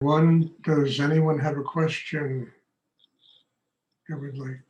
Does anyone have a question they would like to ask?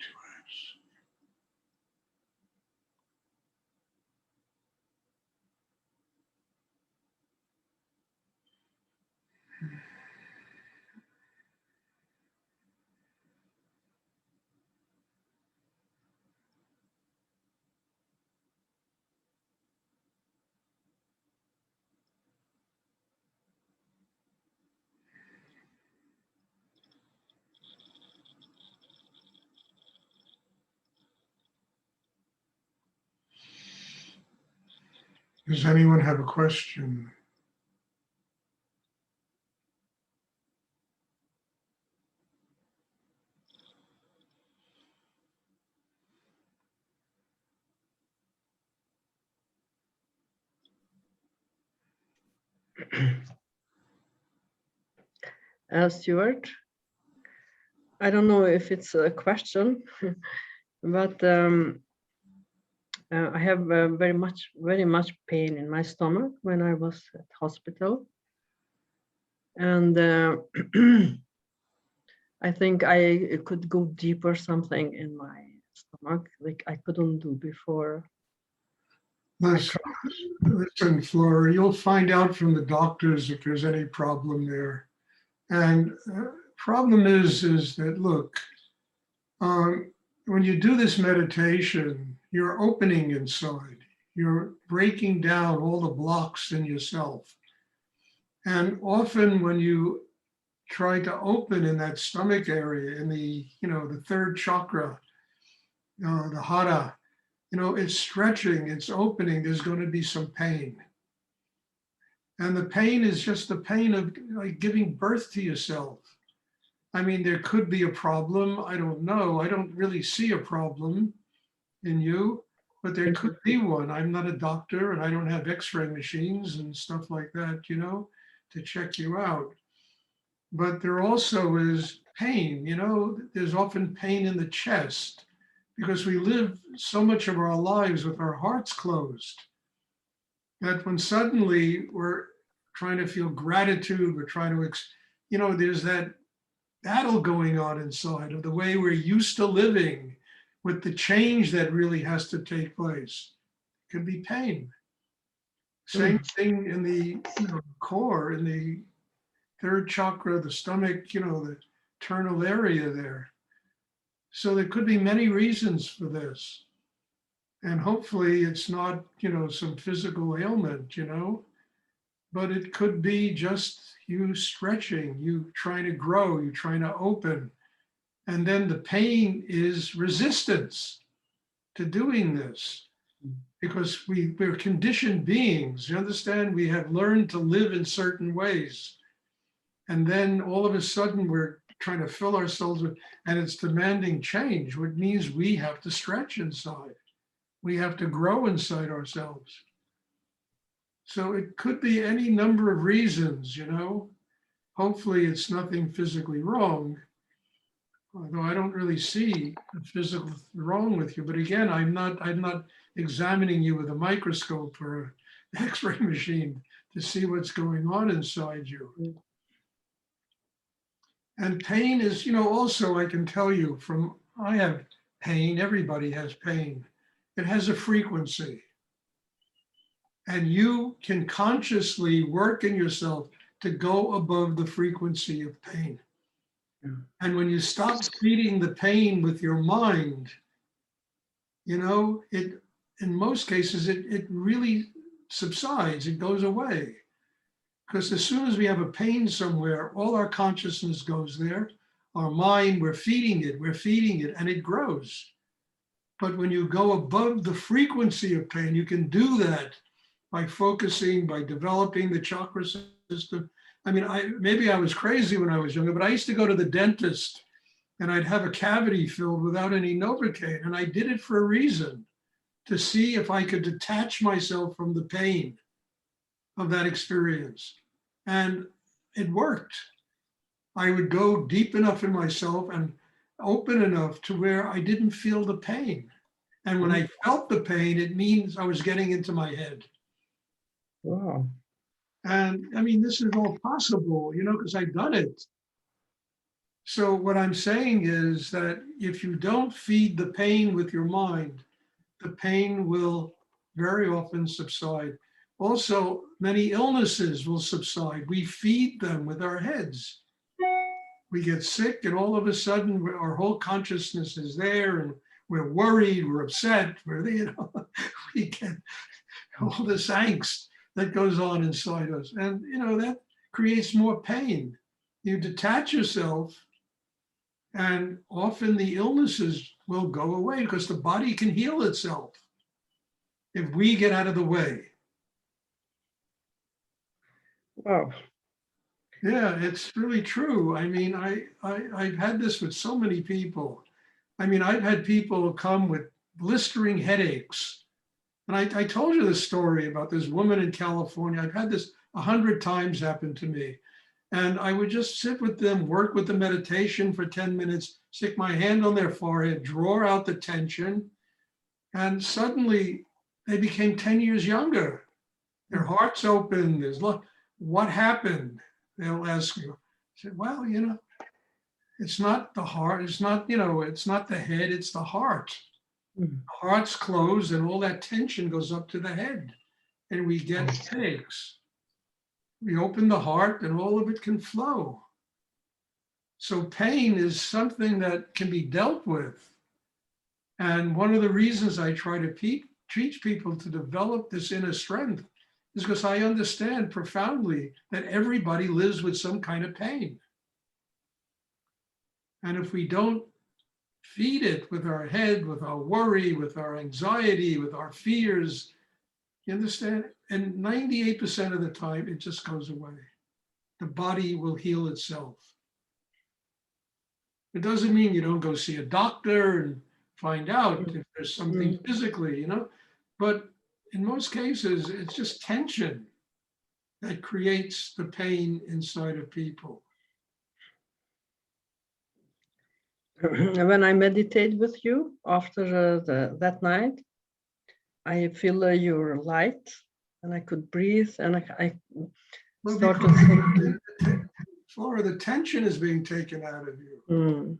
Does anyone have a question? Stuart, I don't know if it's a question, but I have very much pain in my stomach when I was at hospital, and I think I could go deeper something in my stomach like I couldn't do before. Listen, Flora, you'll find out from the doctors if there's any problem there. And problem is that, look, when you do this meditation, you're opening inside. You're breaking down all the blocks in yourself. And often when you try to open in that stomach area, in the, the third chakra, the hara, it's stretching, it's opening, there's going to be some pain. And the pain is just the pain of like giving birth to yourself. I mean, there could be a problem. I don't know. I don't really see a problem in you, but there could be one. I'm not a doctor and I don't have x-ray machines and stuff like that, to check you out. But there also is pain, there's often pain in the chest because we live so much of our lives with our hearts closed that when suddenly we're trying to feel gratitude, we're trying to, there's that battle going on inside of the way we're used to living with the change that really has to take place. It could be pain. Same thing in the core, in the third chakra, the stomach, the internal area there. So there could be many reasons for this. And hopefully it's not, some physical ailment, but it could be just you stretching, you trying to grow, you trying to open. And then the pain is resistance to doing this because we're conditioned beings. You understand? We have learned to live in certain ways. And then all of a sudden we're trying to fill ourselves with, and it's demanding change, which means we have to stretch inside. We have to grow inside ourselves. So it could be any number of reasons, Hopefully it's nothing physically wrong, although I don't really see a physical wrong with you. But again, I'm not examining you with a microscope or an x-ray machine to see what's going on inside you. And pain is, also I can tell you I have pain, everybody has pain. It has a frequency. And you can consciously work in yourself to go above the frequency of pain. Yeah. And when you stop treating the pain with your mind, it, in most cases, it really subsides, it goes away. Because as soon as we have a pain somewhere, all our consciousness goes there. Our mind, we're feeding it, and it grows. But when you go above the frequency of pain, you can do that by focusing, by developing the chakra system. I mean, maybe I was crazy when I was younger, but I used to go to the dentist and I'd have a cavity filled without any Novocaine. And I did it for a reason, to see if I could detach myself from the pain of that experience. And it worked. I would go deep enough in myself and open enough to where I didn't feel the pain. And when I felt the pain, it means I was getting into my head. Wow. And I mean, this is all possible, you know, because I've done it. So what I'm saying is that if you don't feed the pain with your mind, the pain will very often subside. Also, many illnesses will subside. We feed them with our heads. We get sick, and all of a sudden, our whole consciousness is there, and we're worried, we're upset, you know, we get all this angst that goes on inside us, and you know that creates more pain. You detach yourself, and often the illnesses will go away because the body can heal itself if we get out of the way. Wow. Yeah, it's really true. I mean, I've had this with so many people. I mean, I've had people come with blistering headaches. And I told you this story about this woman in California. I've had this 100 times happen to me. And I would just sit with them, work with the meditation for 10 minutes, stick my hand on their forehead, draw out the tension. And suddenly they became 10 years younger. Their hearts open. What happened? They'll ask you. I said, well, you know, it's not the heart. It's not, you know, it's not the head. It's the heart. The heart's closed and all that tension goes up to the head and we get headaches. We open the heart and all of it can flow. So pain is something that can be dealt with. And one of the reasons I try to teach people to develop this inner strength is because I understand profoundly that everybody lives with some kind of pain. And if we don't feed it with our head, with our worry, with our anxiety, with our fears, you understand? And 98% of the time, it just goes away. The body will heal itself. It doesn't mean you don't go see a doctor and find out if there's something physically, you know, but in most cases, it's just tension that creates the pain inside of people. When I meditate with you after that night, I feel your light and I could breathe and I Well, started because thinking. Flora, the tension is being taken out of you.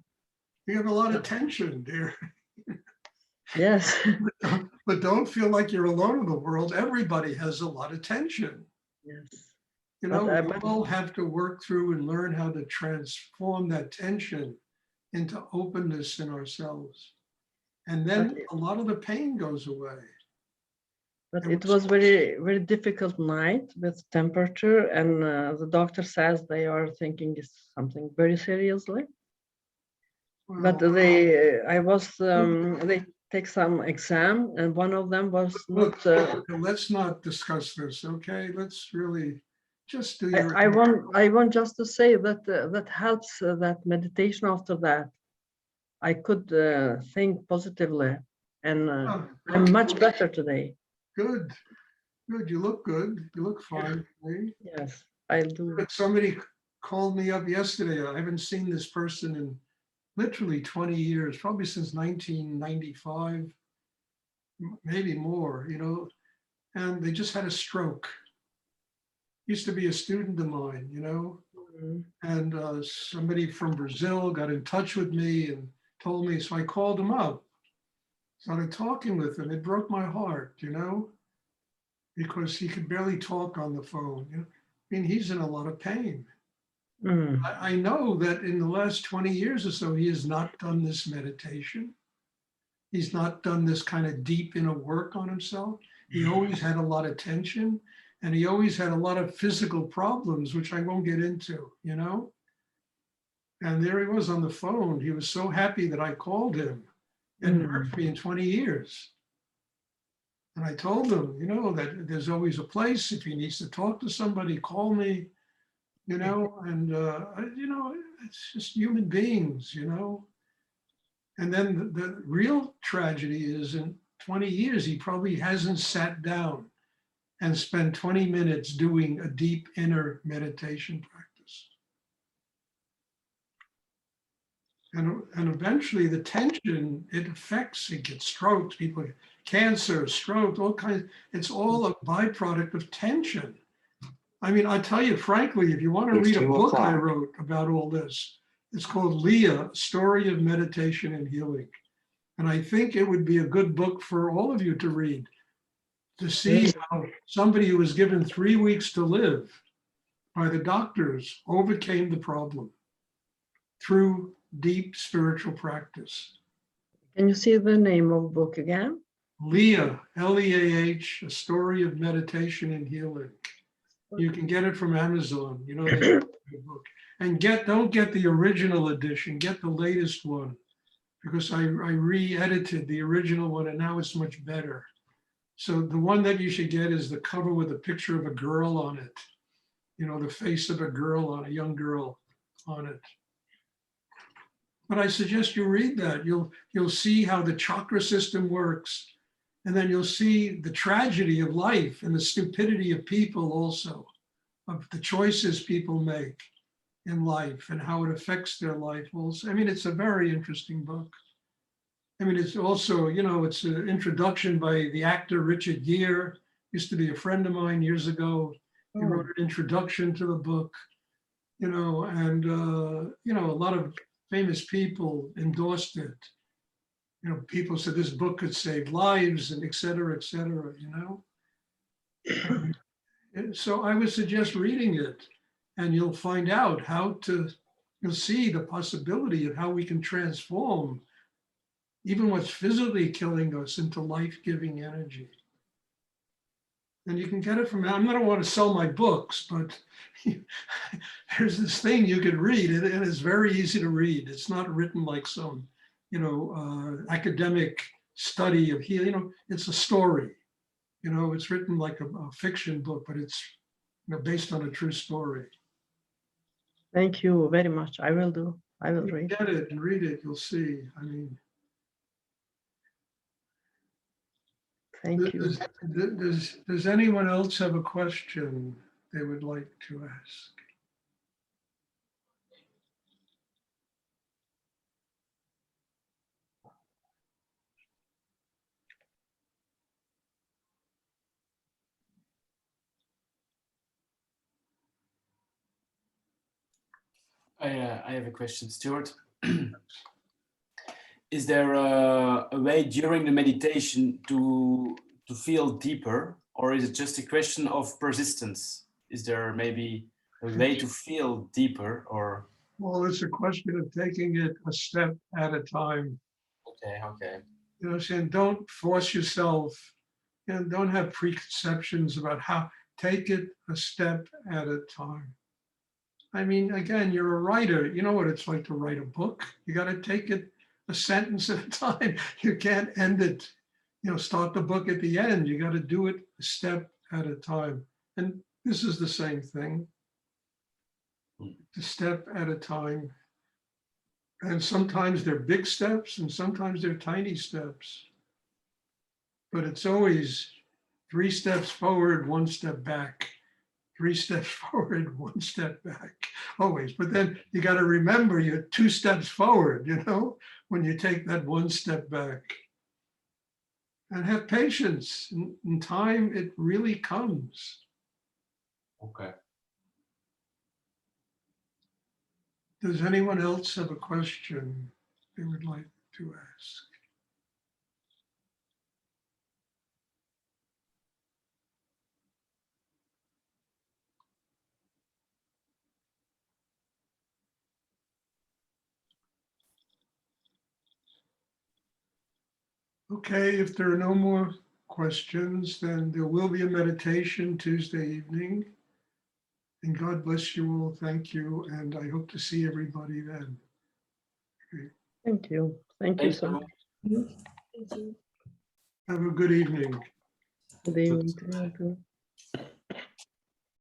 You have a lot of tension, dear. Yes. But don't feel like you're alone in the world. Everybody has a lot of tension. Yes. You know, we all have to work through and learn how to transform that tension into openness in ourselves. And then a lot of the pain goes away. But it was very, very difficult night with temperature, and the doctor says they are thinking it's something very seriously. Well, but they take some exam, and one of them was look, not. Let's not discuss this, okay? Let's really just do your. I want just to say that that helps. That meditation after that, I could think positively, and I'm much better today. Good, good. You look good. You look fine. Yes, I do. But somebody called me up yesterday. I haven't seen this person in literally 20 years, probably since 1995, maybe more, you know, and they just had a stroke. Used to be a student of mine, you know, and somebody from Brazil got in touch with me and told me, so I called him up, started talking with him. It broke my heart, you know, because he could barely talk on the phone. You know? I mean, he's in a lot of pain. I know that in the last 20 years or so, he has not done this meditation. He's not done this kind of deep inner work on himself. He always had a lot of tension and he always had a lot of physical problems, which I won't get into, you know? And there he was on the phone. He was so happy that I called him. Hadn't heard from me in 20 years. And I told him, you know, that there's always a place. If he needs to talk to somebody, call me, you know, and, you know, it's just human beings, you know. And then the real tragedy is in 20 years, he probably hasn't sat down and spent 20 minutes doing a deep inner meditation practice. And eventually the tension, it affects, it gets strokes, people get cancer, stroke, all kinds, it's all a byproduct of tension. I mean, I tell you frankly, if you want to read a book I wrote about all this, it's called Leah, Story of Meditation and Healing. And I think it would be a good book for all of you to read, to see how somebody who was given 3 weeks to live by the doctors overcame the problem through deep spiritual practice. Can you see the name of book again? Leah, Leah, A Story of Meditation and Healing. You can get it from Amazon, you know, they have a book. And don't get the original edition, get the latest one, because I re-edited the original one and now it's much better. So the one that you should get is the cover with a picture of a girl on it. You know, the face of a girl on a young girl on it. But I suggest you read that. You'll see how the chakra system works. And then you'll see the tragedy of life and the stupidity of people also, of the choices people make in life and how it affects their life also. I mean, it's a very interesting book. I mean, it's also, you know, it's an introduction by the actor Richard Gere, used to be a friend of mine years ago. He wrote an introduction to the book, you know, and, you know, a lot of famous people endorsed it. You know, people said this book could save lives and et cetera, you know. So I would suggest reading it and you'll find out you'll see the possibility of how we can transform even what's physically killing us into life-giving energy. And you can get it from, I don't want to sell my books, but there's this thing you could read and it's very easy to read. It's not written like some, you know, academic study of healing, you know, it's a story. You know, it's written like a fiction book, but it's, you know, based on a true story. Thank you very much. I will do. I will read. Get it and read it. You'll see. I mean, thank you. Does anyone else have a question they would like to ask? I have a question, Stuart. Is there a way during the meditation to feel deeper, or is it just a question of persistence? Is there maybe a way to feel deeper, or? Well, it's a question of taking it a step at a time. Okay. You know what I'm saying? Don't force yourself and don't have preconceptions about how, take it a step at a time. I mean, again, you're a writer. You know what it's like to write a book. You got to take it a sentence at a time. You can't end it, you know, start the book at the end. You got to do it a step at a time. And this is the same thing, a step at a time. And sometimes they're big steps and sometimes they're tiny steps. But it's always 3 steps forward, 1 step back. 3 steps forward, 1 step back, always. But then you got to remember you're 2 steps forward, you know, when you take that 1 step back. And have patience. In time, it really comes. Okay. Does anyone else have a question they would like to ask? Okay, if there are no more questions, then there will be a meditation Tuesday evening. And God bless you all. Thank you. And I hope to see everybody then. Okay. Thank you. Thank you so much. Thank you. Have a good evening. Good evening to you too.